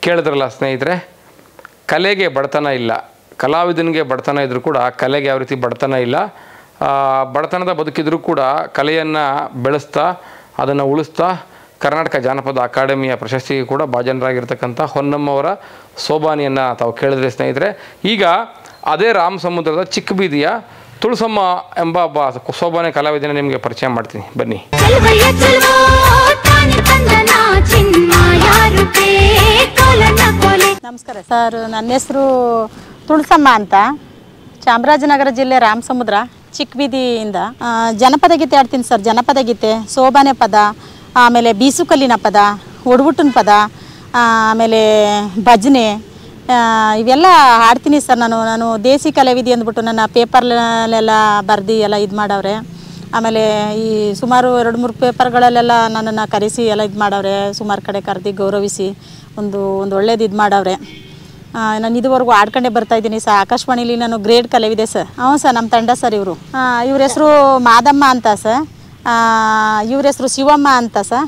ಕೇಳಿದ್ರಲ್ಲ ಸ್ನೇಹಿತರೆ, ಕಲೆಗೆ ಬಡತನ ಇಲ್ಲ, ಕಲಾವಿದನಿಗೆ ಬಡತನ ಇದ್ದರೂ ಕೂಡ ಕಲೆಗೆ ಯಾವ ರೀತಿ ಬಡತನ ಇಲ್ಲ. ಬಡತನದ ಬದುಕಿದ್ರೂ ಕೂಡ ಕಲೆಯನ್ನು ಬೆಳೆಸ್ತಾ ಅದನ್ನು ಉಳಿಸ್ತಾ ಕರ್ನಾಟಕ ಜಾನಪದ ಅಕಾಡೆಮಿಯ ಪ್ರಶಸ್ತಿಗೆ ಕೂಡ ಭಾಜನರಾಗಿರ್ತಕ್ಕಂಥ ಹೊನ್ನಮ್ಮವರ ಸೋಬಾನೆಯನ್ನು ತಾವು ಕೇಳಿದ್ರೆ ಸ್ನೇಹಿತರೆ. ಈಗ ಅದೇ ರಾಮಸಮುದ್ರದ ಚಿಕ್ಕ ಬೀದಿಯ ತುಳಸಮ್ಮ ಎಂಬ ಸೋಬಾನೆ ಕಲಾವಿದನ ನಿಮಗೆ ಪರಿಚಯ ಮಾಡ್ತೀನಿ, ಬನ್ನಿ. ನಮಸ್ಕಾರ ಸರ್, ನನ್ನ ಹೆಸರು ತುಳಸಮ್ಮ ಅಂತ, ಚಾಮರಾಜನಗರ ಜಿಲ್ಲೆ ರಾಮಸಮುದ್ರ ಚಿಕ್ಕ ಬೀದಿಯಿಂದ ಜನಪದ ಗೀತೆ ಆಡ್ತೀನಿ ಸರ್. ಜನಪದ ಗೀತೆ, ಸೋಬಾನೆ ಪದ, ಆಮೇಲೆ ಬೀಸುಕಲ್ಲಿನ ಪದ, ಒಡಗುಟ್ಟನ ಪದ, ಆಮೇಲೆ ಭಜನೆ ಇವೆಲ್ಲ ಹಾಡ್ತೀನಿ ಸರ್. ನಾನು ದೇಸಿ ಕಲಾವಿದೆ ಅಂದ್ಬಿಟ್ಟು ನನ್ನ ಪೇಪರ್ಲೆಲ್ಲ ಬರೆದು ಎಲ್ಲ ಇದು ಮಾಡವ್ರೆ. ಆಮೇಲೆ ಈ ಸುಮಾರು 2-3 ಪೇಪರ್ಗಳಲ್ಲೆಲ್ಲ ನನ್ನನ್ನು ಕರೆಸಿ ಎಲ್ಲ ಇದು ಮಾಡವ್ರೆ. ಸುಮಾರು ಕಡೆ ಕರೆದು ಗೌರವಿಸಿ ಒಂದು ಒಳ್ಳೇದು ಇದು ಮಾಡವ್ರೆ. ನಾನು ಇದುವರೆಗೂ ಆಡ್ಕೊಂಡೇ ಬರ್ತಾಯಿದ್ದೀನಿ ಸರ್. ಆಕಾಶವಾಣಿಲಿ ನಾನು ಗ್ರೇಡ್ ಕಲಾವಿದೆ ಸರ್. ಹ್ಞೂ ಸರ್, ನಮ್ಮ ತಂಡ ಸರ್ ಇವರು. ಇವ್ರ ಹೆಸರು ಮಾದಮ್ಮ ಅಂತ ಸರ್. ಇವ್ರ ಹೆಸರು ಶಿವಮ್ಮ ಅಂತ ಸರ್.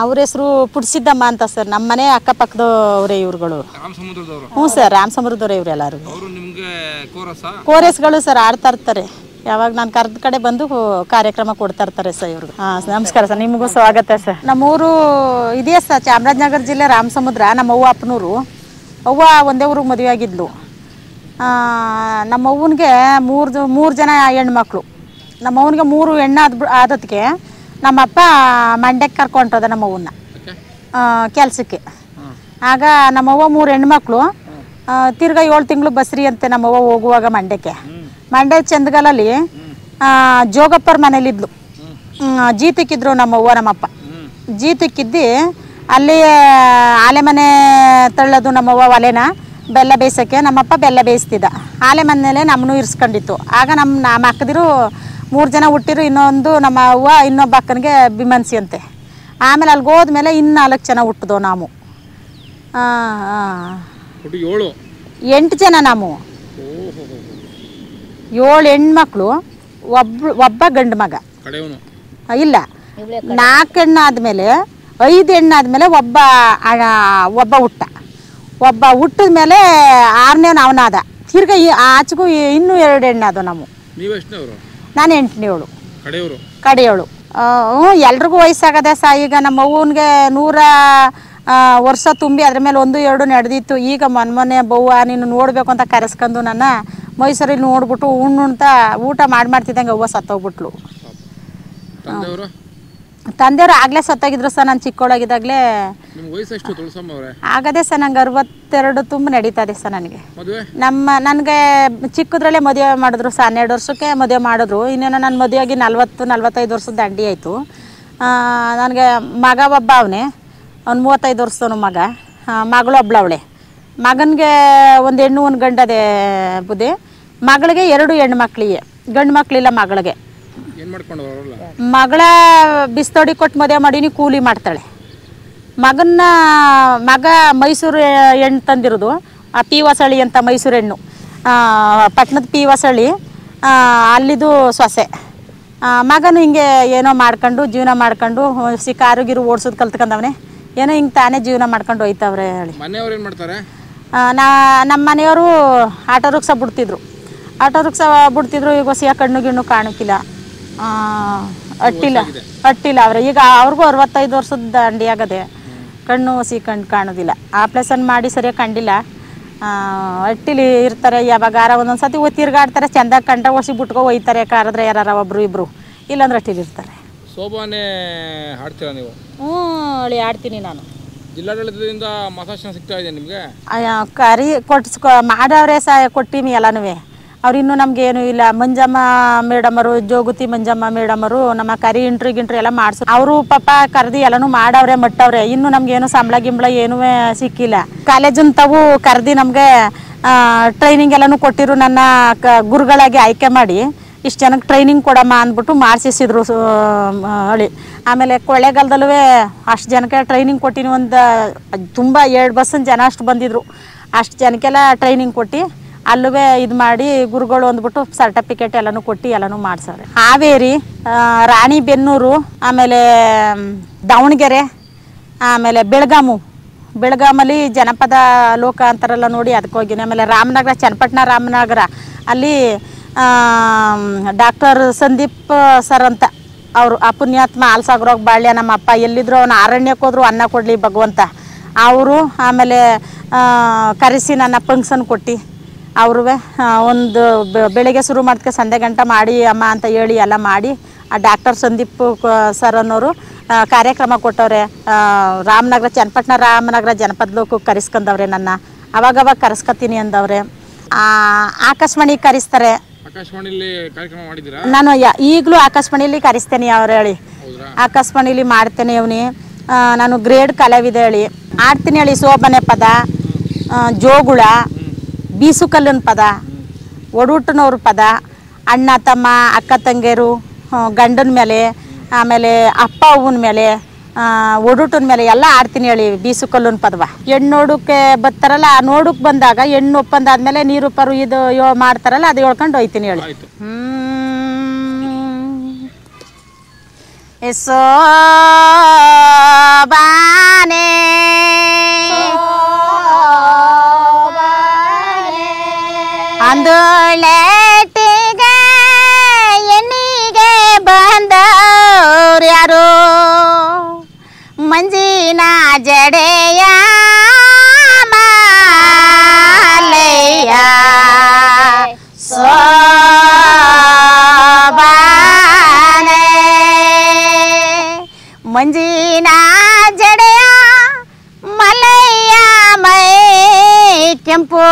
ಅವ್ರ ಹೆಸರು ಪುಡ್ಸಿದ್ದಮ್ಮ ಅಂತ ಸರ್. ನಮ್ಮ ಮನೆ ಅಕ್ಕಪಕ್ಕದವರೇ ಇವ್ರುಗಳು. ಹ್ಞೂ ಸರ್, ರಾಮಸಮುದ್ರದವರೇ ಇವರೆಲ್ಲರೂ. ಕೋರಸ್ಗಳು ಸರ್, ಆಡ್ತಾ ಇರ್ತಾರೆ. ಯಾವಾಗ ನಾನು ಕರೆದ ಕಡೆ ಬಂದು ಕಾರ್ಯಕ್ರಮ ಕೊಡ್ತಾ ಇರ್ತಾರೆ ಸರ್ ಇವ್ರಿಗೆ. ನಮಸ್ಕಾರ ಸರ್, ನಿಮಗೂ ಸ್ವಾಗತ ಸರ್. ನಮ್ಮೂರು ಇದೆಯಾ ಸರ್, ಚಾಮರಾಜನಗರ ಜಿಲ್ಲೆ ರಾಮಸಮುದ್ರ. ನಮ್ಮ ಅವ್ವ ಅಪ್ಪನೂರು. ಅವ್ವ ಒಂದೇ ಊರಿಗೆ ಮದುವೆ ಆಗಿದ್ಲು. ನಮ್ಮ ಅವ್ವನಿಗೆ ಮೂರು ಜನ ಹೆಣ್ಮಕ್ಳು. ನಮ್ಮ ಅವ್ವನಿಗೆ 3 ಹೆಣ್ಣು ಆದದಕ್ಕೆ ನಮ್ಮಪ್ಪ ಮಂಡ್ಯಕ್ಕೆ ಕರ್ಕೊಂಡ್ರದ ನಮ್ಮ ಅವ್ವನ್ನ ಕೆಲಸಕ್ಕೆ. ಆಗ ನಮ್ಮವ್ವ 3 ಹೆಣ್ಮಕ್ಳು. ತಿರ್ಗಾ 7 ತಿಂಗಳು ಬಸ್ರಿ ಅಂತೆ ನಮ್ಮವ್ವ ಹೋಗುವಾಗ ಮಂಡ್ಯಕ್ಕೆ. ಮಂಡ್ಯ ಚಂದಗಲಲ್ಲಿ ಜೋಗಪ್ಪರ ಮನೇಲಿದ್ಲು. ಜೀತಕ್ಕಿದ್ರು ನಮ್ಮವ್ವ ನಮ್ಮಪ್ಪ. ಜೀತಕ್ಕಿದ್ದು ಅಲ್ಲಿ ಆಲೆ ಮನೆ ತಳ್ಳೋದು ನಮ್ಮವ್ವ ಒಲೆನ ಬೆಲ್ಲ ಬೇಯಿಸೋಕ್ಕೆ. ನಮ್ಮಪ್ಪ ಬೆಲ್ಲ ಬೇಯಿಸ್ತಿದ್ದ. ಆಲೆ ಮನೆಯಲ್ಲೇ ನಮ್ಮನ್ನು ಇರಿಸ್ಕೊಂಡಿತ್ತು. ಆಗ ನಮ್ಮ ಅಕ್ಕದಿರು 3 ಜನ ಹುಟ್ಟಿರು. ಇನ್ನೊಂದು ನಮ್ಮ ಅವ್ವ ಇನ್ನೊಬ್ಬ ಅಕ್ಕನಿಗೆ ಬಿಮನ್ಸಿ ಅಂತೆ. ಆಮೇಲೆ ಅಲ್ಲಿಗೆ ಹೋದ್ಮೇಲೆ ಇನ್ನು 4 ಜನ ಹುಟ್ಟಿದೋ ನಾವು. 8 ಜನ ನಾವು. 7 ಹೆಣ್ಮಕ್ಳು, ಒಬ್ಬ ಗಂಡು ಮಗ. ಇಲ್ಲ, 4 ಹೆಣ್ಣು ಆದಮೇಲೆ 5 ಹೆಣ್ಣು ಆದಮೇಲೆ ಒಬ್ಬ ಹುಟ್ಟ. ಒಬ್ಬ ಹುಟ್ಟಿದ ಮೇಲೆ 6ನೇವನು ಅವನಾದ. ತಿರ್ಗ ಆಚೆಗೂ ಇನ್ನೂ 2 ಹೆಣ್ಣು ಆದವು ನಾವು. ನಾನು 8ನೇವಳು, ಕಡೆಯವಳು. ಎಲ್ರಿಗೂ ವಯಸ್ಸಾಗದೆ ಸಹ. ಈಗ ನಮ್ಮ ಅವ್ವನಿಗೆ 100 ವರ್ಷ ತುಂಬಿ ಅದ್ರ ಮೇಲೆ 1-2 ನಡೆದಿತ್ತು. ಈಗ ಮೊನ್ನೆ ಬವ್ವ ನೀನು ನೋಡಬೇಕು ಅಂತ ಕರೆಸ್ಕೊಂಡು ನನ್ನ ಮೈಸೂರಲ್ಲಿ ನೋಡ್ಬಿಟ್ಟು ಉಣ್ಣ ಊಟ ಮಾಡ್ತಿದ್ದಂಗೆ ಅವ್ವ ಸತ್ತೋಗ್ಬಿಟ್ಲು. ತಂದೆಯವರು ಆಗಲೇ ಸತ್ತೋಗಿದ್ರು ಸರ್. ನಾನು ಚಿಕ್ಕವಳಾಗಿದ್ದಾಗಲೇ ಆಗದೆ ಸರ್. ನಂಗೆ 62 ತುಂಬ ನಡೀತದೆ ಸರ್ ನನಗೆ. ನನಗೆ ಚಿಕ್ಕದ್ರಲ್ಲೇ ಮದುವೆ ಮಾಡಿದ್ರು ಸರ್. 12 ವರ್ಷಕ್ಕೆ ಮದುವೆ ಮಾಡಿದ್ರು. ಇನ್ನೇನೋ ನಾನು ಮದುವೆ ಆಗಿ 40-45 ವರ್ಷದ ದಂಡಿ ಆಯಿತು. ನನಗೆ ಮಗ ಒಬ್ಬ ಅವನೇ, ಅವ್ನು 35 ವರ್ಷದವನು ಮಗ. ಮಗಳು ಒಬ್ಳವಳೆ. ಮಗನಿಗೆ 1 ಹೆಣ್ಣು 1 ಗಂಡದೆ ಬುದ್ಧಿ. ಮಗಳಿಗೆ 2 ಹೆಣ್ಣು ಮಕ್ಕಳಿಗೆ, ಗಂಡು ಮಕ್ಕಳಿಲ್ಲ ಮಗಳಿಗೆ. ಮಗಳ ಬಿಸ್ತೋಡಿ ಕೊಟ್ಟು ಮದುವೆ ಮಾಡೀನಿ, ಕೂಲಿ ಮಾಡ್ತಾಳೆ. ಮಗ ಮೈಸೂರು ಹೆಣ್ಣು ತಂದಿರೋದು, ಪಿ ಹೊಸಳ್ಳಿ ಅಂತ ಮೈಸೂರು ಹೆಣ್ಣು, ಪಟ್ಟಣದ ಪಿ ಹೊಸಳ್ಳಿ, ಅಲ್ಲಿದು ಸೊಸೆ. ಮಗನು ಹಿಂಗೆ ಏನೋ ಮಾಡ್ಕೊಂಡು ಜೀವನ ಮಾಡ್ಕೊಂಡು ಕಾರುಗಿರು ಓಡಿಸೋದು ಕಲ್ತ್ಕೊಂಡವನೇ. ಏನೋ ಹಿಂಗೆ ತಾನೇ ಜೀವನ ಮಾಡ್ಕೊಂಡು ಹೋಯ್ತವ್ರೆ ಹೇಳಿ. ನಮ್ಮ ಮನೆಯವರು ಆಟೋ ರಿಕ್ಷಾ ಬಿಡ್ತಿದ್ರು. ಈಗ ಹೊಸ ಕಣ್ಣು ಗಿಣ್ಣು ಕಾಣಕ್ಕಿಲ್ಲ, ಅಟ್ಟಿಲ್ಲ ಅವ್ರೆ. ಈಗ ಅವ್ರಿಗೂ 65 ವರ್ಷದ ದಂಡಿ ಆಗದೆ. ಕಣ್ಣು ಕಣ್ಣು ಕಾಣೋದಿಲ್ಲ. ಆಪ್ರೇಷನ್ ಮಾಡಿ ಸರಿಯಾಗಿ ಕಂಡಿಲ್ಲ. ಅಟ್ಟಿಲಿ ಇರ್ತಾರೆ. ಯಾವಾಗಾರ ಒಂದೊಂದು ಸತಿ ತಿರ್ಗಾಡ್ತಾರೆ. ಚೆಂದಾಗಿ ಕಂಠ ಓಡಿಸಿ ಬಿಟ್ಕೊ ಹೋಯ್ತಾರೆ. ಕಾರದ್ರೆ ಯಾರು 1-2 ಇಲ್ಲಾಂದ್ರೆ ಅಟ್ಟಿಲಿ ಇರ್ತಾರೆ. ಸೋಬಾನೆ ಹಾಡ್ತೀರಾ ನೀವು? ಆಡ್ತೀನಿ ನಾನು. ಜಿಲ್ಲಾಡಳಿತದಿಂದ ಮಾಸಾಶನ ಸಿಗ್ತಾ ಇದೆ ನಿಮಗೆ? ಕರಿ ಮಾಡವ್ರೆ ಸಹ ಕೊಟ್ಟಿನಿ ಎಲ್ಲನೂ. ಅವ್ರು ಇನ್ನೂ ನಮಗೇನು ಇಲ್ಲ. ಮಂಜಮ್ಮ ಮೇಡಮರು, ಜೋಗುತಿ ಮಂಜಮ್ಮ ಮೇಡಮರು ನಮ್ಮ ಕರಿ ಇಂಟ್ರಿ ಎಲ್ಲ ಮಾಡಿಸೋ. ಅವರು ಪಾಪ ಕರೆದು ಎಲ್ಲನೂ ಮಾಡವ್ರೆ, ಮಟ್ಟವ್ರೆ. ಇನ್ನೂ ನಮಗೇನು ಸಂಬಳ ಏನೂ ಸಿಕ್ಕಿಲ್ಲ. ಕಾಲೇಜಿನ ತಾವು ಕರೆದು ನಮಗೆ ಟ್ರೈನಿಂಗ್ ಎಲ್ಲನೂ ಕೊಟ್ಟಿರು. ನನ್ನ ಗುರುಗಳಾಗಿ ಆಯ್ಕೆ ಮಾಡಿ ಇಷ್ಟು ಜನಕ್ಕೆ ಟ್ರೈನಿಂಗ್ ಕೊಡಮ್ಮ ಅಂದ್ಬಿಟ್ಟು ಮಾಡಿಸಿದ್ರು ಹೇಳಿ. ಆಮೇಲೆ ಕೊಳ್ಳೇಗಾಲದಲ್ಲೂ ಅಷ್ಟು ಜನಕ್ಕೆ ಟ್ರೈನಿಂಗ್ ಕೊಟ್ಟಿನಿ. ತುಂಬ 2 ಬಸ್ಸಿನ ಜನ ಅಷ್ಟು ಬಂದಿದ್ರು. ಅಷ್ಟು ಜನಕ್ಕೆಲ್ಲ ಟ್ರೈನಿಂಗ್ ಕೊಟ್ಟು ಅಲ್ಲೂ ಇದು ಮಾಡಿ ಗುರುಗಳು ಅಂದ್ಬಿಟ್ಟು ಸರ್ಟಿಫಿಕೇಟ್ ಎಲ್ಲನೂ ಕೊಟ್ಟು ಎಲ್ಲನೂ ಮಾಡ್ಸವ್ರೆ. ಹಾವೇರಿ, ರಾಣಿಬೆನ್ನೂರು, ಆಮೇಲೆ ದಾವಣಗೆರೆ, ಆಮೇಲೆ ಬೆಳಗಾಮು ಬೆಳಗಾಮಲ್ಲಿ ಜನಪದ ಲೋಕ ಅಂತಾರಲ್ಲ ನೋಡಿ ಅದಕ್ಕೆ ಹೋಗಿನಿ. ಆಮೇಲೆ ರಾಮನಗರ, ಚನ್ನಪಟ್ಟಣ ರಾಮನಗರ ಅಲ್ಲಿ ಡಾಕ್ಟರ್ ಸಂದೀಪ್ ಸರ್ ಅಂತ ಅವರು, ಆ ಪುಣ್ಯಾತ್ಮ ಆಲ್ಸಾಗ್ರೋಗಿ ಬಾಳ್ಯ ನಮ್ಮ ಅಪ್ಪ ಎಲ್ಲಿದ್ರು ಅವನು ಅರಣ್ಯಕ್ಕೆ ಹೋದ್ರು ಅನ್ನ ಕೊಡಲಿ ಭಗವಂತ ಅವರು. ಆಮೇಲೆ ಕರೆಸಿ ನನ್ನ ಫಂಕ್ಷನ್ ಕೊಟ್ಟು ಅವರು ಒಂದು ಬೆಳಿಗ್ಗೆ ಶುರು ಮಾಡ್ತಕ್ಕೆ ಸಂಧೆ ಗಂಟೆ ಮಾಡಿ ಅಮ್ಮ ಅಂತ ಹೇಳಿ ಎಲ್ಲ ಮಾಡಿ ಆ ಡಾಕ್ಟರ್ ಸಂದೀಪ್ ಸರ್ ಅನ್ನೋರು ಕಾರ್ಯಕ್ರಮ ಕೊಟ್ಟವ್ರೆ. ರಾಮನಗರ, ಚನ್ನಪಟ್ಟಣ ರಾಮನಗರ ಜನಪದ ಲೋಕಕ್ಕೆ ಕರೆಸ್ಕೊಂಡವ್ರೆ ನನ್ನ. ಅವಾಗವಾಗ ಕರೆಸ್ಕೊತೀನಿ ಅಂದವ್ರೆ. ಆಕಾಶವಾಣಿಗೆ ಕರೆಸ್ತಾರೆ. ಆಕಾಶವಾಣಿಲಿ ಕಾರ್ಯಕ್ರಮ ಮಾಡಿದ್ದೀರಾ? ನಾನು ಈಗಲೂ ಆಕಾಶವಾಣಿಲಿ ಕರೆಸ್ತೇನೆ ಅವ್ರು ಹೇಳಿ, ಆಕಾಶವಾಣಿಲಿ ಮಾಡ್ತೇನೆ ಅವನಿ. ನಾನು ಗ್ರೇಡ್ ಕಲಾವಿದೆ ಹೇಳಿ ಆಡ್ತೀನಿ ಹೇಳಿ. ಸೋಬನೆ ಪದ, ಜೋಗುಳ, ಬೀಸುಕಲ್ಲಿನ ಪದ, ಒಡೂಟನವ್ರ ಪದ, ಅಣ್ಣ ತಮ್ಮ ಅಕ್ಕ ತಂಗಿಯರು ಗಂಡನ ಮೇಲೆ, ಆಮೇಲೆ ಅಪ್ಪ ಅವ್ವನ ಮೇಲೆ, ಒಡೂಟನ ಮೇಲೆ ಎಲ್ಲ ಆಡ್ತೀನಿ ಹೇಳಿ. ಬೀಸುಕಲ್ಲಿನ ಪದವ ಹೆಣ್ಣು ನೋಡಕ್ಕೆ ಬರ್ತಾರಲ್ಲ, ಆ ನೋಡಕ್ಕೆ ಬಂದಾಗ ಹೆಣ್ಣು ಒಪ್ಪಂದಾದ್ಮೇಲೆ ನೀರು ಪರು ಇದು ಮಾಡ್ತಾರಲ್ಲ ಅದು ಹೇಳ್ಕೊಂಡು ಹೋಯ್ತೀನಿ ಹೇಳಿ. ಸೋಬಾನೆ ಅಂದುಳೆಟ್ಟಿಗೆ ಎಣ್ಣಿಗೆ ಬಂದವ್ರು ಯಾರು, ಮಂಜಿನ ಜಡೆಯ ಮಾಲೆಯ ಸೋಬಾನೆ, ಮಂಜಿನ ಜಡೆಯ ಮಲಯ್ಯ ಮೈ ಕೆಂಪು,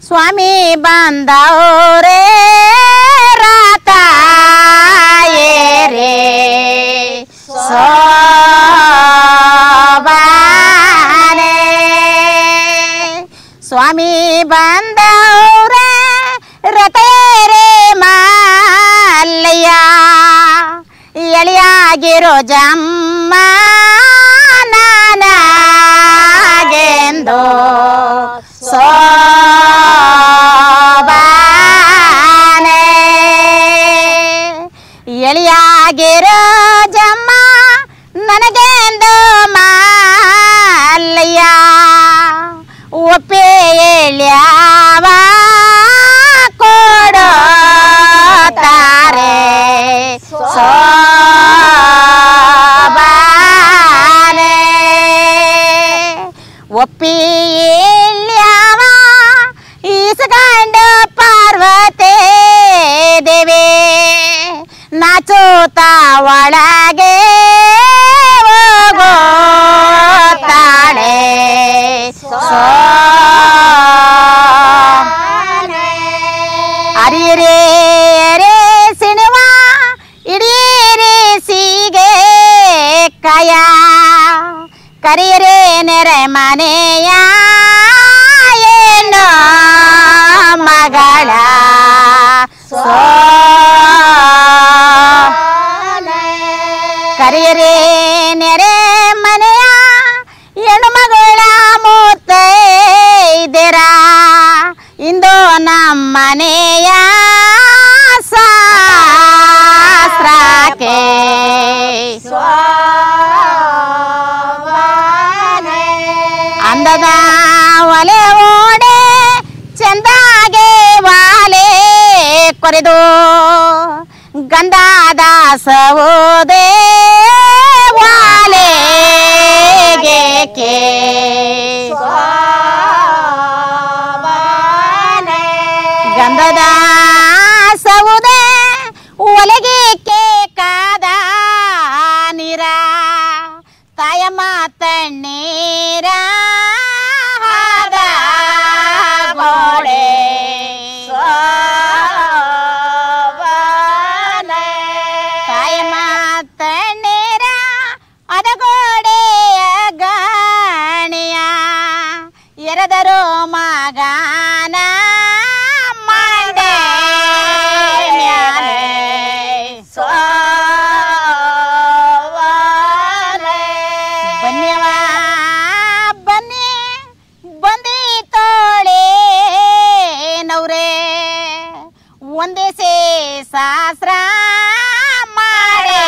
ಸ್ವಾಮಿ ಬಂದವರೇ ರಾತಾಯೇರೇ ಸೋಬಾನೆ, ಸ್ವಾಮಿ ಬಂದವರೇ ರತೇರೇ ಮಲ್ಲಯ್ಯ, ಎಳೆಯಾಗಿರೋ ಜಮ್ಮ ನಾನಾಗೆಂದು ಸೋಬಾನೆ, ಎಳೆಯಾಗಿರೋ ಜಮ್ಮ ನನಗೆಂದು ಮಲ್ಲಯ್ಯ, ಒಪ್ಪೆ ಎಳ್ಯಾವ ಕೊಡೋತಾರೆ ಸೋಬಾನೆ, ಒಪ್ಪಿ ಎಳ್ಯಾವ ಈಸ್ಗಂಡ ಪಾರ್ವತಿ ದೇವಿ, ನಾಚೋತ ಒಳಗೆ ಹೋಗೋತಾಳೆ ಅರಿರೇ ರೇ ಸಿಣುವ ಇಡೀರಿ ಸೀಗೆ ಕಯ, ಕರಿಯರೇ ನೆರೆ ಮನೆಯ ಏನು ಮಗಳ ಕರಿಯರೇ ನೆರೆ ಮನೆಯ ಹೆಣ್ಣು ಮಗಳ ಮೂತೈದೆರ, ಇಂದು ನಮ್ಮನೆಯ ಶಾಸ್ತ್ರಕ್ಕೆ ಅಂದದ ಒಲೆ ಓಡೆ ಚಂದಾಗೆ ವಾಲೆ ಕೊರೆದು, ಗಂಧದ ಸೋದೆ ವಾಲೆಗೆ ಗಂಧದ ಸೌದೆ ಒಲೆಗೆ ಕಾದ ನೀರ, ತಾಯಮ್ಮ ತಣ್ಣೀರ ಹಾದ ಗೋಡೆ ತಾಯಮ್ಮ ತಣ್ಣೀರ ಅದ ಗೋಡೆಯ ಗಾಣಿಯ, ಎರೆದರು ಮಗನ ಮಂಡೆ ಮ್ಯಾಲೆ ಬನ್ನಿವ ಬನ್ನಿ ಬಂದಿ ತೋಳೆ ನವ್ರೆ, ಒಂದೇ ಸೇ ಶಾಸ್ತ್ರ ಮಾಡೇ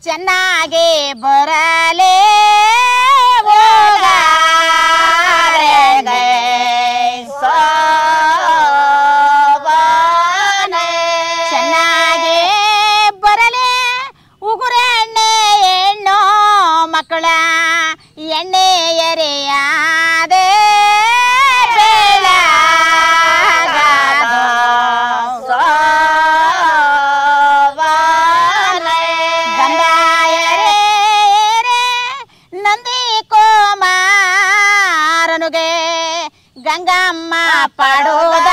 ಚೆನ್ನಾಗಿ ಬರಲೇ ಚೆನ್ನಾಗಿ ಬರಲೇ ಉಗುರೆಣ್ಣೆ ಹೆಣ್ಣು ಮಕ್ಕಳ ಎಣ್ಣೆ ಎರೆಯಾದೆ ಗಂಗಮ್ಮ ಪಡೋದ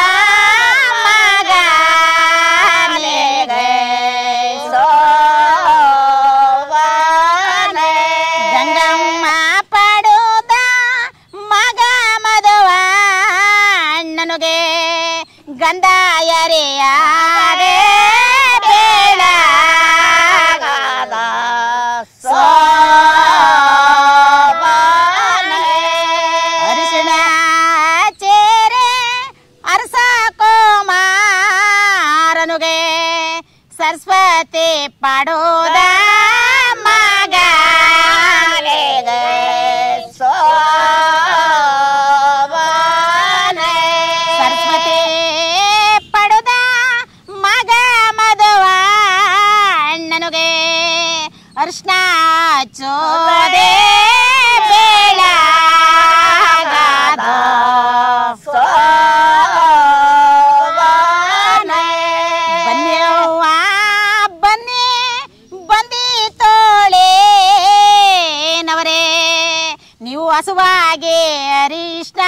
ಗಂಗಮ್ಮ ಪಡೋದ ಮಗ ಮದುವ ಅಣ್ಣನುಗೆ ಗಂಧ ಎರೆಯಾರೆ ಅರಿಶಿಣ ಚೇರೆ ಅರಸ ಕೋಮಾರನುಗೆ ಸರಸ್ವತಿ ಪಡೋದ ಮಗ ಸರಸ್ವತಿ ಪಡೋದ ಮಗ ಮದುವ ಅಣ್ಣನುಗೆ ಅರ್ಶನ ಚೋದೆ ನೀವು ಹಸುವಾಗಿ ಅರಿಷ್ಟ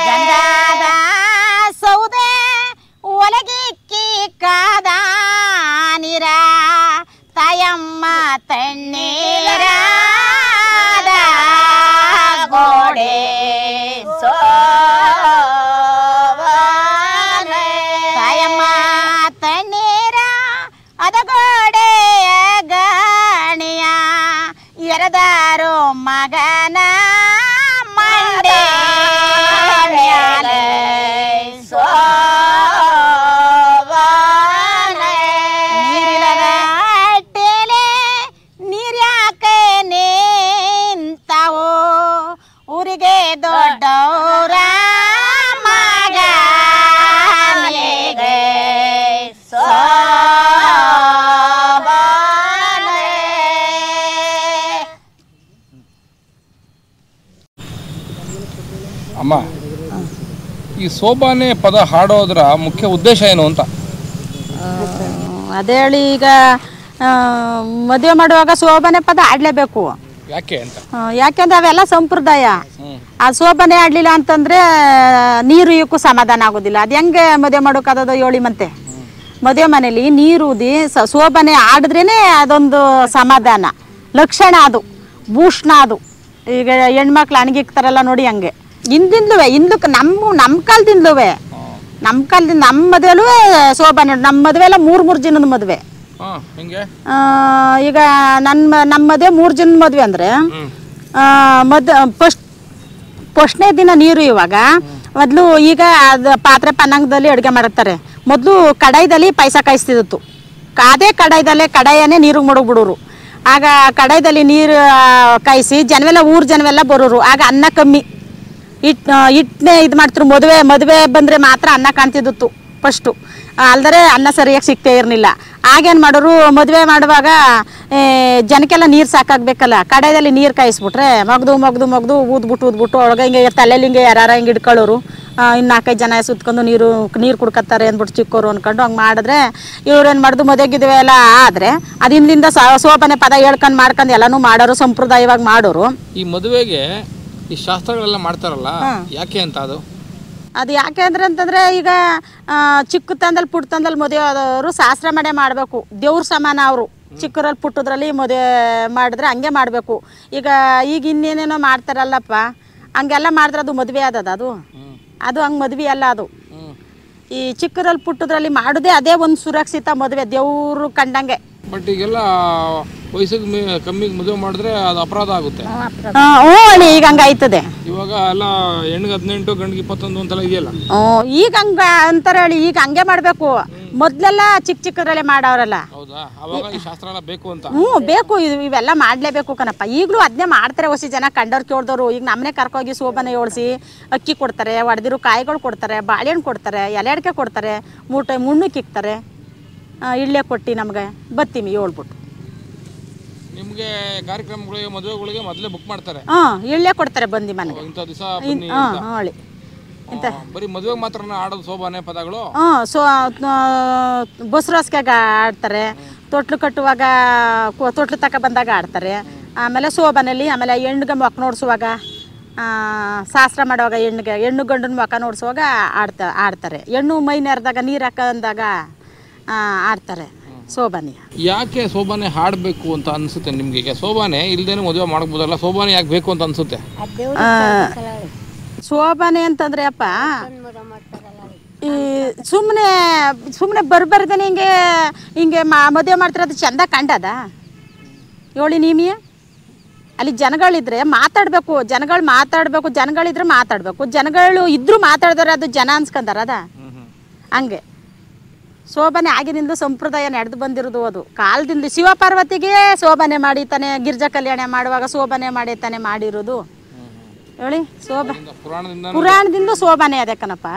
ಗಂಧದ ಸೌದೆ ಒಲಗಿಕ್ಕಿ ಕಾದ ನೀರ ತಾಯಮ್ಮ ತಣ್ಣೀರ ಗೋಡೆ ತಾಯಮ್ಮ ತಣ್ಣೀರ ಅದಗೋಡೆಯ ಗಣಿಯ ಎರೆದಾರೋ ಮಗನ ಮಂಡೆ ನೀರಿಲ್ಲದ ಅಟ್ಟೆಲೆ ನೀರ್ಯಾಕೆ ನಿಂತಾವೋ ಊರಿಗೆ ದೊಡ್ಡವರ ಮಗ ಅಮ್ಮ, ಈ ಸೋಬಾನೆ ಪದ ಹಾಡೋದ್ರ ಮುಖ್ಯ ಉದ್ದೇಶ ಏನು ಅಂತ? ಅದೇ ಹೇಳಿ, ಈಗ ಮದುವೆ ಮಾಡುವಾಗ ಶೋಭನೆ ಪದ ಆಡ್ಲೇಬೇಕು. ಯಾಕೆ ಅಂತ? ಯಾಕೆಂದ್ರೆ ಅವೆಲ್ಲ ಸಂಪ್ರದಾಯ. ಆ ಶೋಭನೆ ಆಡ್ಲಿಲ್ಲ ಅಂತಂದ್ರೆ ನೀರು ಇಕ್ಕೂ ಸಮಾಧಾನ ಆಗೋದಿಲ್ಲ. ಅದು ಹೆಂಗೆ ಮದುವೆ ಮಾಡೋಕ್ಕಾಗೋದು ಹೇಳಿ? ಮತ್ತೆ ಮದುವೆ ಮನೇಲಿ ನೀರು ಊದಿ ಶೋಭನೆ ಆಡಿದ್ರೇನೆ ಅದೊಂದು ಸಮಾಧಾನ ಲಕ್ಷಣ, ಅದು ಭೂಷಣ. ಅದು ಈಗ ಹೆಣ್ಮಕ್ಳು ಅಣಗಿಕ್ತಾರಲ್ಲ ನೋಡಿ, ಹಂಗೆ ಹಿಂದಿಂದಲೂ ಹಿಂದಕ್ಕೆ ನಮ್ಮ ಕಾಲದಿಂದಲೂ ನಮ್ಮ ಮದುವೆಲೂ ಶೋಭನೆ. ನಮ್ಮ ಮದುವೆ ಎಲ್ಲ ಮೂರು ಜನದ ಮದುವೆ. ಈಗ ನಮ್ಮ ಮದುವೆ 3 ಜನದ ಮದುವೆ ಅಂದರೆ ಫಸ್ಟ್ನೇ ದಿನ ನೀರು. ಇವಾಗ ಮೊದಲು ಈಗ ಅದು ಪಾತ್ರೆ ಪನ್ನಂಗದಲ್ಲಿ ಅಡುಗೆ ಮಾಡುತ್ತಾರೆ. ಮೊದಲು ಕಡಾಯಿದಲ್ಲಿ ಪಾಯಸ ಕಾಯಿಸ್ತಿದ್ದು. ಅದೇ ಕಡಾಯನ್ನೇ ನೀರಿಗೆ ಮಡಗ್ಬಿಡೋರು. ಆಗ ಕಡಾಯಿದಲ್ಲಿ ನೀರು ಕಾಯಿಸಿ ಊರು ಜನವೆಲ್ಲ ಬರೋರು. ಆಗ ಅನ್ನ ಕಮ್ಮಿ, ಹಿಟ್ಟನ್ನೇ ಇದು ಮಾಡ್ತಿರು. ಮದುವೆ ಬಂದರೆ ಮಾತ್ರ ಅನ್ನ ಕಾಣ್ತಿದ್ದಿತ್ತು ಫಸ್ಟು. ಅಲ್ದರೆ ಅನ್ನ ಸರಿಯಾಗಿ ಸಿಗ್ತೇ ಇರಲಿಲ್ಲ. ಆಗೇನು ಮಾಡೋರು, ಮದುವೆ ಮಾಡುವಾಗ ಜನಕ್ಕೆಲ್ಲ ನೀರು ಸಾಕಾಗಬೇಕಲ್ಲ, ಕಡಾಯಿದಲ್ಲಿ ನೀರು ಕಾಯಿಸ್ಬಿಟ್ರೆ ಮಗ್ದು ಊದ್ಬಿಟ್ಟು ಒಳಗೆ ಹಿಂಗೆ ತಲೆಯಲ್ಲಿ ಹಿಂಗೆ ಯಾರು ಹಿಂಗೆ ಹಿಡ್ಕೊಳ್ಳೋರು. ಇನ್ನು 4-5 ಜನ ಸುತ್ಕೊಂಡು ನೀರು ಕುಡ್ಕತ್ತಾರೆ ಅಂದ್ಬಿಟ್ಟು ಚಿಕ್ಕೋರು ಅಂದ್ಕೊಂಡು ಹಂಗೆ ಮಾಡಿದ್ರೆ ಇವ್ರೇನು ಮಾಡೋದು, ಮದುವೆಗಿದ್ವಿ ಎಲ್ಲ ಆದರೆ ಅದು ಹಿಂದಿಂದ ಶೋಭನೆ ಪದ ಹೇಳ್ಕೊಂಡು ಮಾಡ್ಕೊಂಡು ಎಲ್ಲನೂ ಮಾಡೋರು, ಸಂಪ್ರದಾಯವಾಗಿ ಮಾಡೋರು. ಈ ಮದುವೆಗೆ ಈ ಶಾಸ್ತ್ರಗಳೆಲ್ಲ ಮಾಡ್ತಾರಲ್ಲ, ಯಾಕೆ ಅಂತ? ಅದು ಯಾಕೆ ಅಂತಂದರೆ ಈಗ ಚಿಕ್ಕ ತಂದಲ್ಲಿ ಪುಟ್ಟ ತಂದಲ್ಲಿ ಮದುವೆ ಆದವರು ಶಾಸ್ತ್ರ ಮಾಡೇ ಮಾಡಬೇಕು. ದೇವ್ರ ಸಮಾನ ಅವರು. ಚಿಕ್ಕರಲ್ಲಿ ಪುಟ್ಟದ್ರಲ್ಲಿ ಮದುವೆ ಮಾಡಿದ್ರೆ ಹಂಗೆ ಮಾಡಬೇಕು. ಈಗ ಇನ್ನೇನೇನೋ ಮಾಡ್ತಾರಲ್ಲಪ್ಪ, ಹಂಗೆಲ್ಲ ಮಾಡಿದ್ರೆ ಅದು ಮದುವೆ ಅದು ಹಂಗೆ ಮದುವೆ ಅಲ್ಲ. ಅದು ಈ ಚಿಕ್ಕರಲ್ಲಿ ಪುಟ್ಟದ್ರಲ್ಲಿ ಮಾಡೋದೇ ಅದೇ ಒಂದು ಸುರಕ್ಷಿತ ಮದುವೆ, ದೇವರು ಕಂಡಂಗೆ. ಬಟ್ ಈಗೆಲ್ಲ ವಯಸ್ಸಿಗೆ ಕಮ್ಮಿಗೆ ಮದುವೆ ಮಾಡಿದ್ರೆ ಅದು ಅಪರಾಧ ಆಗುತ್ತೆ. ಹ್ಞೂ ಹೇಳಿ, ಈಗ ಹಂಗೆ ಆಯ್ತದೆ. ಇವಾಗ ಎಲ್ಲ ಹೆಣ್ಣಿಗೆ 18 ಗಂಡಿಗೆ 21 ಅಂತೆಲ್ಲ ಇದೆಯಲ್ಲ. ಈಗ ಹಂಗ ಅಂತಾರೆ ಹೇಳಿ, ಈಗ ಹಂಗೆ ಮಾಡಬೇಕು. ಮೊದಲೆಲ್ಲ ಚಿಕ್ಕ ಚಿಕ್ಕದ್ರಲ್ಲೇ ಮಾಡವ್ರಲ್ಲ. ಹೌದಾ? ಅವಾಗ ಈ ಶಾಸ್ತ್ರ ಎಲ್ಲ ಬೇಕು ಅಂತ. ಬೇಕು, ಇವೆಲ್ಲ ಮಾಡಲೇಬೇಕು ಕಣಪ್ಪ. ಈಗಲೂ ಅದನ್ನೇ ಮಾಡ್ತಾರೆ. ಹೊಸ ಜನ ಕಂಡವ್ರು ಕೇಳಿದವರು ಈಗ ನಮ್ಮನೆ ಕರ್ಕೋಗಿ ಶೋಭನೆ ಏಳ್ಸಿ ಅಕ್ಕಿ ಕೊಡ್ತಾರೆ, ಒಡೆದಿರೋ ಕಾಯಿಗಳು ಕೊಡ್ತಾರೆ, ಬಾಳೆಹಣ್ಣು ಕೊಡ್ತಾರೆ, ಎಲೆ ಅಡಿಕೆ ಕೊಡ್ತಾರೆ, 3 ಟೈಮ್ ಮುಣ್ಣಕ್ಕೆ ಇಕ್ತಾರೆ. ಇಳ್ಳೆ ಕೊಟ್ಟು ನಮ್ಗೆ ಬತ್ತೀವಿ ಹೇಳ್ಬಿಟ್ಟು. ನಿಮಗೆ ಕಾರ್ಯಕ್ರಮಗಳಿಗೆ ಮದುವೆಗಳಿಗೆ ಮೊದಲೇ ಬುಕ್ ಮಾಡ್ತಾರೆ. ಇಳ್ಳೆ ಕೊಡ್ತಾರೆ ಬಂದು ಮನೆಗೆ. ಇಂಥ ದಿವಸ ಹೇಳಿ ಬರೀ ಮದುವೆಗೆ ಮಾತ್ರ ಆಡೋದು ಶೋಭಾನೆ ಪದಗಳು. ಬಸ್ರೋಸ್ಕಾಗ ಆಡ್ತಾರೆ, ತೊಟ್ಲು ಕಟ್ಟುವಾಗ ತೊಟ್ಲು ತಕ ಬಂದಾಗ ಆಡ್ತಾರೆ. ಆಮೇಲೆ ಶೋಭನೆಯಲ್ಲಿ ಆಮೇಲೆ ಹೆಣ್ಣಿಗೆ ಮುಖ ನೋಡಿಸುವಾಗ, ಶಾಸ್ತ್ರ ಮಾಡುವಾಗ ಹೆಣ್ಣು ಗಂಡನ ಮುಖ ನೋಡಿಸುವಾಗ ಆಡ್ತಾರೆ. ಹೆಣ್ಣು ಮೈ ನೆರೆದಾಗ ನೀರು ಹಾಕಂದಾಗ ಆಡ್ತಾರೆ ಶೋಭಾನೆ. ಯಾಕೆ ಶೋಭಾನೆ ಹಾಡಬೇಕು ಅಂತ ಅನ್ಸುತ್ತೆ ನಿಮ್ಗೆ? ಈಗ ಶೋಭಾನೆ ಇಲ್ದೇನು ಮದುವೆ ಮಾಡ್ಬೋದಲ್ಲ, ಶೋಭಾನೆ ಯಾಕೆ ಬೇಕು ಅಂತ ಅನ್ಸುತ್ತೆ? ಶೋಭಾನೆ ಅಂತಂದ್ರೆ ಅಪ್ಪ, ಈ ಸುಮ್ಮನೆ ಬರ್ಬರ್ದೇನೆ ಹಿಂಗೆ ಮದುವೆ ಮಾಡ್ತಿರೋದು ಚಂದ ಕಂಡದ ಹೇಳಿ ನೀಮಿಯ? ಅಲ್ಲಿ ಜನಗಳಿದ್ರೆ ಮಾತಾಡಬೇಕು, ಜನಗಳಿದ್ರೆ ಮಾತಾಡಬೇಕು. ಜನಗಳು ಇದ್ರೂ ಮಾತಾಡಿದ್ರೆ ಅದು ಜನ ಅನ್ಸ್ಕೊಂಡಾರ ಅದ ಹಂಗೆ. ಶೋಭನೆ ಆಗಿನಿಂದ ಸಂಪ್ರದಾಯ ನಡೆದು ಬಂದಿರೋದು. ಅದು ಕಾಲದಿಂದ ಶಿವಪಾರ್ವತಿಗೆ ಶೋಭನೆ ಮಾಡಿ ತಾನೆ ಗಿರ್ಜಾ ಕಲ್ಯಾಣ ಮಾಡುವಾಗ ಶೋಭನೆ ಮಾಡಿ ತಾನೆ ಮಾಡಿರೋದು ಹೇಳಿ. ಪುರಾಣದಿಂದ ಶೋಭನೆ ಅದೇ ಕಣಪ್ಪ.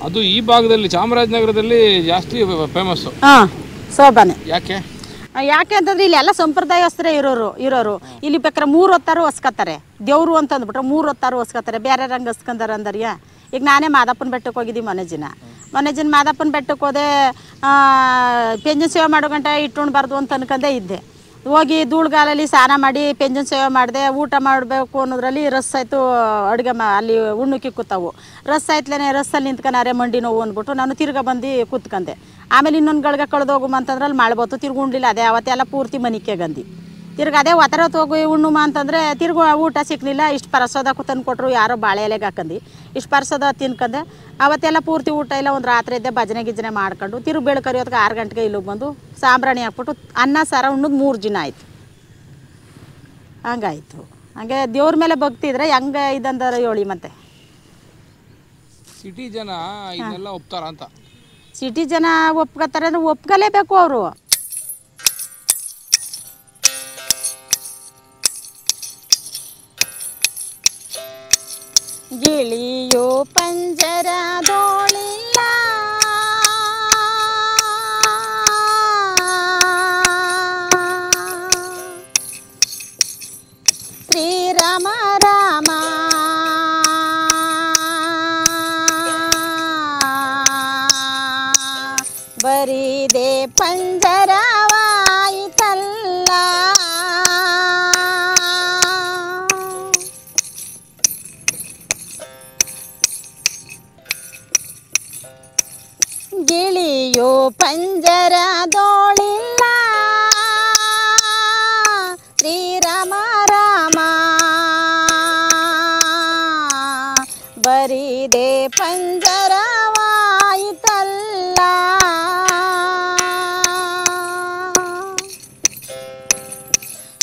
ಅದು ಈ ಭಾಗದಲ್ಲಿ ಚಾಮರಾಜನಗರದಲ್ಲಿ ಜಾಸ್ತಿ ಫೇಮಸ್ ಶೋಭಾನೆ. ಯಾಕೆ ಅಂತಂದ್ರೆ ಇಲ್ಲಿ ಎಲ್ಲ ಸಂಪ್ರದಾಯಸ್ಥರೇ ಇರೋರು. ಇಲ್ಲಿ ಬೇಕಾದ್ರೆ 3 ಹೊತ್ತಾರು ಹೊಸ್ಕೊತಾರೆ. ದೇವ್ರು ಅಂತ ಅಂದ್ಬಿಟ್ರೆ 3 ಹೊತ್ತಾರು ಹೊಸ್ಕೊತಾರೆ. ಬೇರೆ ರಂಗ ಹೊಸ್ಕೊಂಡಾರ ಅಂದರ್ಯ. ಈಗ ನಾನೇ ಮಾದಪ್ಪನ ಬೆಟ್ಟಕ್ಕೆ ಹೋಗಿದ್ದಿ ಮೊನ್ನೆ ದಿನ ಮಾದಪ್ಪನ ಬೆಟ್ಟಕ್ಕೆ ಹೋದೆ. ಪೆಂಜನ್ ಸೇವೆ ಮಾಡೋ ಗಂಟ ಇಟ್ಕೊಂಡ್ಬಾರ್ದು ಅಂತ ಅನ್ಕೊಂಡೇ ಇದ್ದೆ. ಹೋಗಿ ಧೂಳುಗಾಲಲ್ಲಿ ಸ್ನಾನ ಮಾಡಿ ಪೆಂಜನ್ ಸೇವೆ ಮಾಡಿದೆ. ಊಟ ಮಾಡಬೇಕು ಅನ್ನೋದ್ರಲ್ಲಿ ರಸ್ ಆಯಿತು. ಅಡುಗೆ ಅಲ್ಲಿ ಉಣ್ಣುಕಿ ಕೂತಾವು. ರಸ್ ಆಯ್ತಲೇ ರಸ್ಸಲ್ಲಿ ನಿಂತ್ಕೊಂಡಾರೆ ಮಂಡಿ ನೋವು ಅಂದ್ಬಿಟ್ಟು ನಾನು ತಿರ್ಗಾ ಬಂದು ಕೂತ್ಕೊಂಡೆ. ಆಮೇಲೆ ಇನ್ನೊಂದು ಗಳಿಗೆ ಕಳೆದೋಗುಮ ಅಂತಂದ್ರೆ ಅಲ್ಲಿ ಮಾಡ್ಬೋದು. ತಿರ್ಗಿ ಉಣ್ಲಿಲ್ಲ. ಅದೇ ಅವತ್ತೆಲ್ಲ ಪೂರ್ತಿ ಮನಿಕೆ ಗಂದಿ. ತಿರ್ಗಿ ಅದೇ ಒತ್ತರತ್ತು ಹೋಗಿ ಉಣ್ಣುಮ ಅಂತಂದರೆ ತಿರ್ಗಿ ಊಟ ಸಿಕ್ಕಲಿಲ್ಲ. ಇಷ್ಟು ಪರಸೋದ ತಂದು ಕೊಟ್ಟರು. ಯಾರೋ ಬಾಳೆ ಎಲೆಗೆ ಹಾಕಂದು ಇಷ್ಟು ಪರಸೋದ ತಿನ್ಕಂಡೆ. ಅವತ್ತೆಲ್ಲ ಪೂರ್ತಿ ಊಟ ಇಲ್ಲ. ಒಂದು ರಾತ್ರಿ ಇದ್ದೆ ಭಜನೆ ಗಿಜನೆ ಮಾಡ್ಕೊಂಡು ತಿರ್ಗಿ ಬೆಳಕರಿ ಹೊತ್ತಿಗೆ 6 ಗಂಟೆಗೆ ಇಲ್ಲಿಗೆ ಬಂದು ಸಾಂಬ್ರಾಣಿ ಹಾಕ್ಬಿಟ್ಟು ಅನ್ನ ಸಾರ ಉಣ್ಣೋದು 3 ದಿನ ಆಯಿತು. ಹಂಗಾಯಿತು. ಹಂಗೆ ದೇವ್ರ ಮೇಲೆ ಭಕ್ತಿ ಇದ್ರೆ ಹೆಂಗೆ ಇದಂದ್ರೆ ಹೇಳಿ. ಮತ್ತೆ ಸಿಟಿ ಜನ ಇದೆಲ್ಲ ಒಪ್ತಾರ ಅಂತ? ಸಿಟಿ ಜನ ಒಪ್ಕೋತಾರೆ ಅಂದ್ರೆ ಒಪ್ಕೊಲೇಬೇಕು ಅವರು. ಗಿಳಿಯೋ ಪಂಜರದೋಳಿಲ್ಲ, ಶ್ರೀರಾಮ ರಾಮ ಬರಿದೆ ಪಂಜರವಾಯಿತಲ್ಲ. ಗಿಳಿಯೋ ಪಂಜರದೋಳಿಲ್ಲ, ಶ್ರೀರಾಮ ರಾಮ ಬರಿದೆ ಪಂಜರವಾಯಿತಲ್ಲ.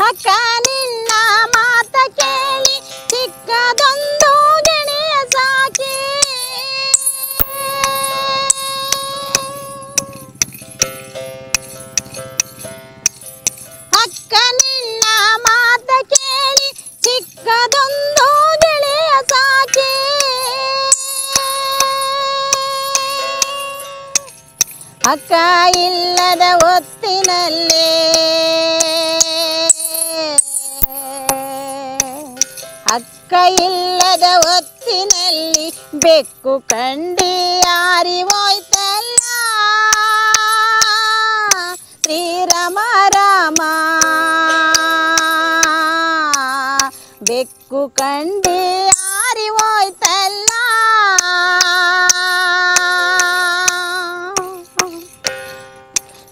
ಅಕ್ಕ ನಿನ್ನ ಮಾತ ಕೇಳಿ ಚಿಕ್ಕದೊಂದು ಗಿಣಿಯ ಸಾಕಿ, ಅಕ್ಕ ನಿನ್ನ ಮಾತ ಕೇಳಿ ಚಿಕ್ಕದೊಂದು ಗಿಳಿಯ ಸಾಕಿ, ಅಕ್ಕ ಇಲ್ಲದ ಹೊತ್ತಿನಲ್ಲೇ ಅಕ್ಕ ಇಲ್ಲದ ಹೊತ್ತಿನಲ್ಲಿ ಬೆಕ್ಕು ಕಂಡಿ ಯಾರಿ ಹೋಯ್ತಲ್ಲ. ಶ್ರೀರಾಮ ರಾಮ ಬೆಕ್ಕು ಕಂಡಿ ಯಾರಿ ಹೋಯ್ತಲ್ಲ.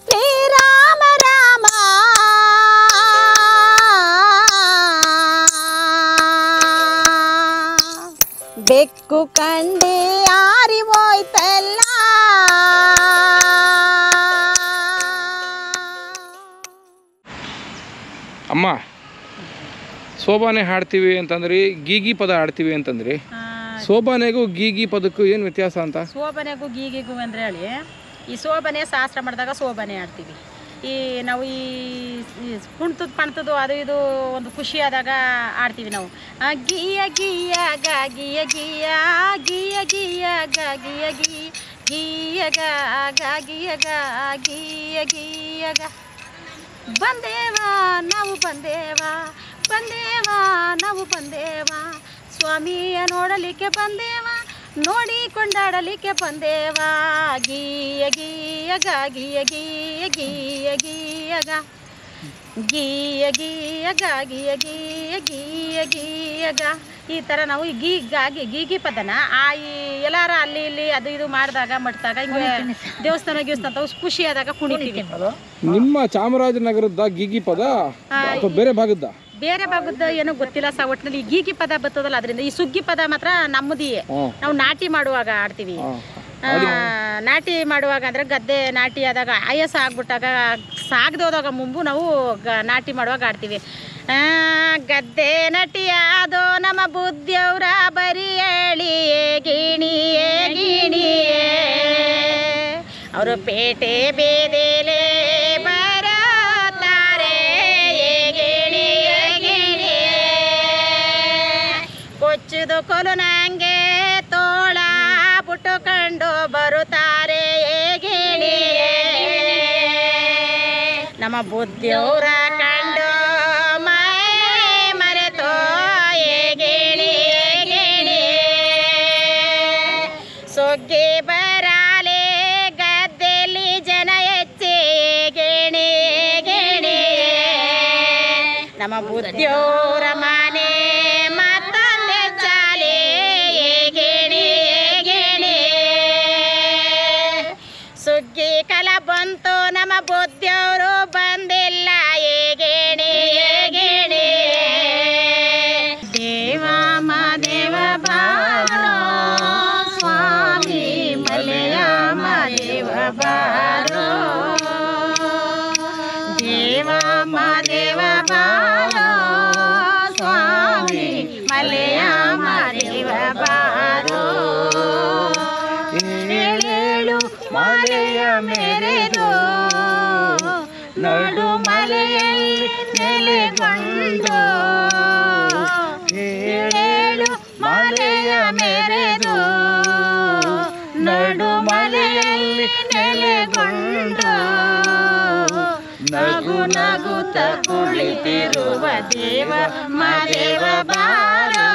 ಶ್ರೀರಾಮ ರಾಮ ಬೆಕ್ಕು ಕಂಡಿ ಯಾರಿ ಹೋಯ್ತಲ್ಲ. ಅಮ್ಮ, ಸೋಬಾನೆ ಹಾಡ್ತೀವಿ ಅಂತಂದ್ರಿ, ಗೀಗಿ ಪದ ಹಾಡ್ತೀವಿ ಅಂತಂದ್ರಿ. ಸೋಬಾನೆಗೂ ಗೀಗಿ ಪದಕ್ಕೂ ಏನು ವ್ಯತ್ಯಾಸ ಅಂತ? ಸೋಬನೆಗೂ ಗೀಗಿಗೂ ಅಂದರೆ ಹೇಳಿ, ಈ ಸೋಬನೆ ಶಾಸ್ತ್ರ ಮಾಡಿದಾಗ ಸೋಬನೆ ಆಡ್ತೀವಿ. ಈ ನಾವು ಈ ಕುಣ್ತದ್ದು ಪಣ್ತದ್ದು ಅದು ಇದು ಒಂದು ಖುಷಿ ಆದಾಗ ಆಡ್ತೀವಿ ನಾವು. ಗೀಯ ಗೀಯ ಗಾ ಗೀಯ ಗೀಯ ಗೀಯ ಗೀಯ ಗಾ ಗೀಯ ಗೀ ಗೀಯ ಗಾ ಗಾ ಗೀಯ ಗಾ ಗೀಯ ಗೀಯ ಗಾ. ಬಂದೇವ ನಾವು ಬಂದೇವ, ಬಂದೇವ ನಾವು ಬಂದೇವ, ಸ್ವಾಮಿಯ ನೋಡಲಿಕ್ಕೆ ಬಂದೇವ, ನೋಡಿ ಕೊಂಡಾಡಲಿಕ್ಕೆ ಬಂದೇವ. ಗೀಯ ಗೀಯ ಗಾ ಗೀಯ ಗೀಯ ಗೀಯ ಗೀಯ ಗಾ ಗೀಯ ಗೀಯ ಗಾ ಗೀಯ ಗೀಯ ಗೀಯ ಗೀಯ ಗಾ. ಈ ಥರ ನಾವು ಈ ಗೀಗಿ ಪದನ ಈ ಎಲ್ಲಾರ ಅಲ್ಲಿ ಇಲ್ಲಿ ಅದು ಇದು ಮಾಡಿದಾಗ ಮಟ್ಟಾಗ ಹಿಂಗೆ ದೇವಸ್ಥಾನ ಖುಷಿ ಆದಾಗ ಕುಣಿತೀವಿ. ನಿಮ್ಮ ಚಾಮರಾಜನಗರದ ಗೀಗಿ ಪದ ಬೇರೆ ಭಾಗದ ಏನೋ ಗೊತ್ತಿಲ್ಲ ಸ. ಒಟ್ಟಿನಲ್ಲಿ ಈ ಗೀಗಿ ಪದ ಬರ್ತದಲ್ಲ, ಅದರಿಂದ ಈ ಸುಗ್ಗಿ ಪದ ಮಾತ್ರ ನಮ್ಮದಿಯೇ. ನಾವು ನಾಟಿ ಮಾಡುವಾಗ ಆಡ್ತೀವಿ. ನಾಟಿ ಮಾಡುವಾಗ ಅಂದರೆ ಗದ್ದೆ ನಾಟಿ ಆದಾಗ ಆಯಾಸ ಆಗ್ಬಿಟ್ಟಾಗ ಸಾಗದೆ ಹೋದಾಗ ಮುಂಬು ನಾವು ನಾಟಿ ಮಾಡುವಾಗ ಆಡ್ತೀವಿ. ಗದ್ದೆ ನಟಿಯಾದೋ ನಮ್ಮ ಬುದ್ಧಿಯವ್ರ ಬರಿ ಹೇಳಿಯೇ ಗಿಣಿಯೇ ಗಿಣಿಯೇ, ಅವರು ಪೇಟೆ ಬೇದೆಲೆ ಬರತಾರೆ ಗಿಣಿಯೇ ಗಿಣಿಯೇ, ಕೊಚ್ಚುದು ಕೊಲು ನಂಗೆ ತೋಳ ಬುಟ್ಟುಕೊಂಡು ಬರುತ್ತಾರೆ ಗಿಣಿಯೇ, ನಮ್ಮ ಬುದ್ಧಿಯವ್ರ ಕಂಡು ಮರೆತೋ ಗಿಣಿಯೇ ಗಿಣಿಯೇ, ಸೊಗ್ಗಿ ಬರಾಲೆ ಗದ್ದೆಯಲ್ಲಿ ಜನ ಹೆಚ್ಚಿ ಗಿಣಿಯೇ ಗಿಣಿಯೇ, ನಮ್ಮ ಬುದ್ಧಿಯವ್ರ ಮನೆ ಮತ್ತೊಂದೆ ಚಾಲೆ ಗಿಣಿಯೇ ಗಿಣಿಯೇ, ಸುಗ್ಗಿ ಕಲ ಬಂತು ನಮ್ಮ ಬುದ್ಧಿಯವರು ಬಂದಿಲ್ಲ ಗಿಣಿಯೇ ಗಿಣಿಯೇ. ದೇವ ಮಾದೇವ ಬಾರೋ ಸ್ವಾಮಿ ಮಲೆಯ ಮಾದೇವ ಬಾರೋ, ದೇವ ಮಾದೇವ ಬಾರೋ ಸ್ವಾಮಿ ಮಲೆಯ ಮಾದೇವ ಬಾರೋ, ಏಳೇಳು ಮಾಲೆ ಮಲೆಯಲ್ಲಿ ನೆಲೆಗೊಂಡು ಏಳೇಳು ಮಲೆಯ ಮೆರೆದು ನಡು ಮಲೆಯಲ್ಲಿ ನೆಲೆಗೊಂಡು ನಗು ನಗುತ್ತ ಕುಳಿತಿರುವ ದೇವ ಮಾದೇವ ಬಾರೋ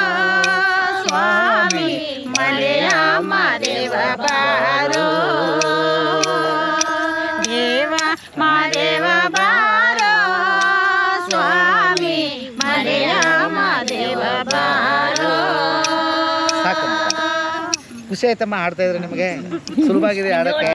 ಸ್ವಾಮಿ ಮಲೆಯ ಮಾದೇವ ಬಾರೋ ದೇವ ಮಾದೇವ ಬಾರೋ ಸ್ವಾಮಿ ಮಲೆಯ ಮಾದೇವ ಬಾರೋ. ಸಾಕು, ಖುಷಿ ಆಯ್ತಮ್ಮ. ಆಡ್ತಾ ಇದ್ರೆ ನಿಮಗೆ ಸುಲಭವಾಗಿದೆ ಆಡಕ್ಕೆ.